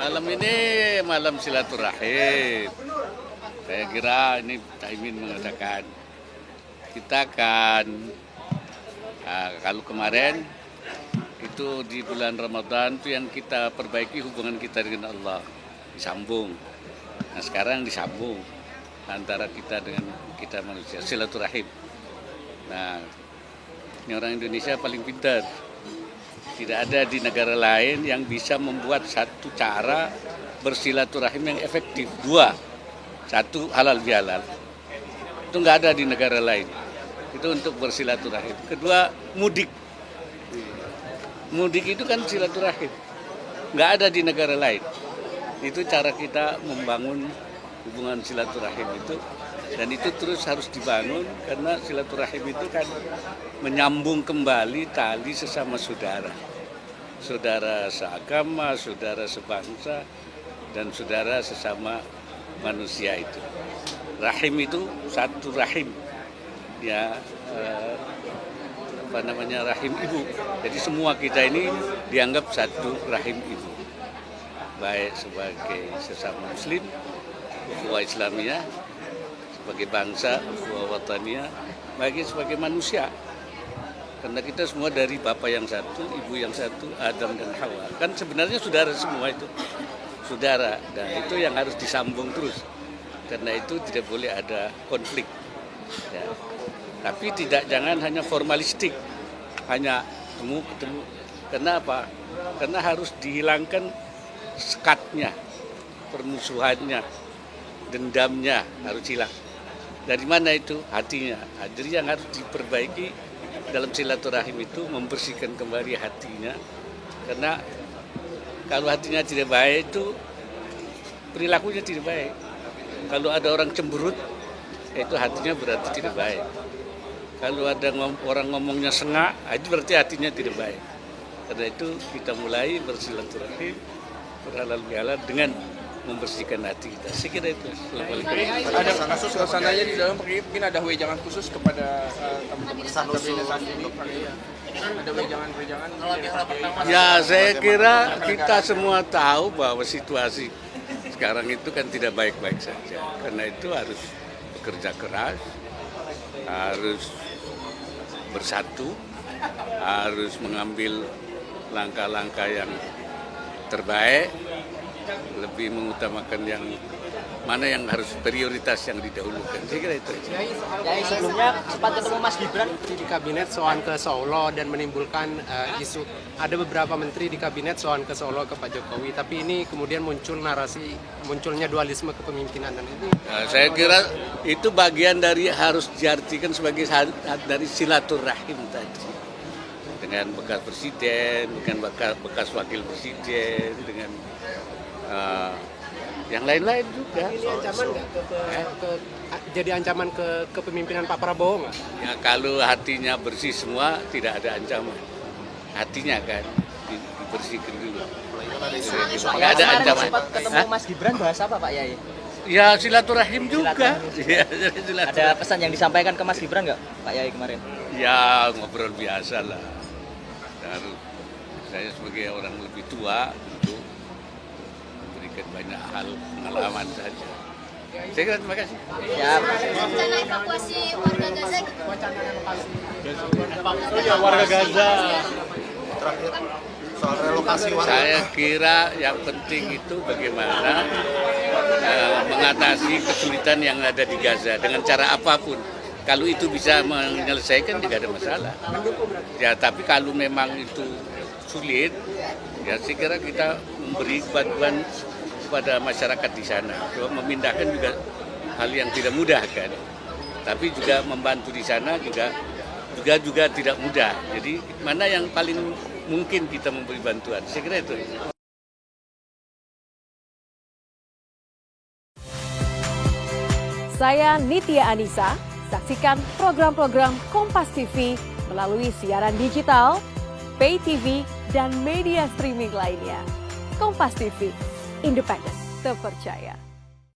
Malam ini malam silaturahim. Saya kira ini Caimin mengatakan kita akan kalau kemarin itu di bulan Ramadan itu yang kita perbaiki hubungan kita dengan Allah, disambung. Nah sekarang disambung antara kita dengan kita manusia, silaturahim. Nah ini orang Indonesia paling pintar. Tidak ada di negara lain yang bisa membuat satu cara bersilaturahim yang efektif. Dua, satu halal bihalal. Itu nggak ada di negara lain. Itu untuk bersilaturahim. Kedua, mudik. Mudik itu kan silaturahim. Nggak ada di negara lain. Itu cara kita membangun hubungan silaturahim itu. Dan itu terus harus dibangun karena silaturahim itu kan menyambung kembali tali sesama saudara. Saudara seagama, saudara sebangsa, dan saudara sesama manusia itu. Rahim itu satu rahim. Ya, rahim ibu. Jadi semua kita ini dianggap satu rahim ibu. Baik sebagai sesama muslim, ukhuwah Islamiyah, sebagai bangsa, ukhuwah wataniyah, bagi sebagai manusia. Karena kita semua dari Bapa yang satu, Ibu yang satu, Adam dan Hawa. Kan sebenarnya saudara semua itu. Saudara. Dan itu yang harus disambung terus. Karena itu tidak boleh ada konflik. Ya. Tapi jangan hanya formalistik. Hanya ketemu. Karena apa? Karena harus dihilangkan sekatnya, permusuhannya, dendamnya harus hilang. Dari mana itu? Hatinya. Jadi yang harus diperbaiki dalam silaturahim itu membersihkan kembali hatinya. Karena kalau hatinya tidak baik itu perilakunya tidak baik. Kalau ada orang cemberut itu hatinya berarti tidak baik. Kalau ada orang ngomongnya sengak itu berarti hatinya tidak baik. Karena itu kita mulai bersilaturahim berhalal bihalal dengan membersihkan hati kita. Saya kira itu. Ada kasus suasananya di dalam mungkin ada wejangan khusus kepada teman-teman kabinet ini. Ada wejangan-wejangan. Ya saya kira kita semua tahu bahwa situasi sekarang itu kan tidak baik-baik saja. Karena itu harus bekerja keras, harus bersatu, harus mengambil langkah-langkah yang terbaik, lebih mengutamakan yang mana yang harus prioritas yang didahulukan. Saya kira itu aja. Ya, sebelumnya sempat ketemu Mas Gibran di kabinet soan ke Solo dan menimbulkan isu ada beberapa menteri di kabinet soan ke Solo ke Pak Jokowi, tapi ini kemudian muncul narasi munculnya dualisme kepemimpinan dan itu. Saya kira itu bagian dari harus diartikan sebagai dari silaturahim tadi. Dengan bekas presiden, dengan bekas wakil presiden, dengan yang lain-lain juga. Ini ancaman nggak jadi ancaman ke kepemimpinan Pak Prabowo nggak? Ya kalau hatinya bersih semua tidak ada ancaman. Hatinya kan dibersihkan dulu. Nggak ada ancaman. Sempat ketemu Mas Gibran bahas apa Pak Yai? Ya silaturahim juga. Ya, Ada pesan yang disampaikan ke Mas Gibran nggak Pak Yai kemarin? Ya ngobrol biasa lah. Dan saya sebagai orang lebih tua tentu memberikan banyak hal pengalaman saja. Saya kira terima kasih. Ya. Rencana evakuasi warga Gaza gitu. Warga Gaza. Terakhir soal relokasi warga. Saya kira yang penting itu bagaimana mengatasi kesulitan yang ada di Gaza dengan cara apapun. Kalau itu bisa menyelesaikan tidak ada masalah. Ya tapi kalau memang itu sulit, ya saya kira kita memberi bantuan kepada masyarakat di sana. Memindahkan juga hal yang tidak mudah kan. Tapi juga membantu di sana juga tidak mudah. Jadi mana yang paling mungkin kita memberi bantuan? Saya kira itu. Saya Nitya Anissa. Saksikan program-program Kompas TV melalui siaran digital, pay TV, dan media streaming lainnya. Kompas TV, independen, terpercaya.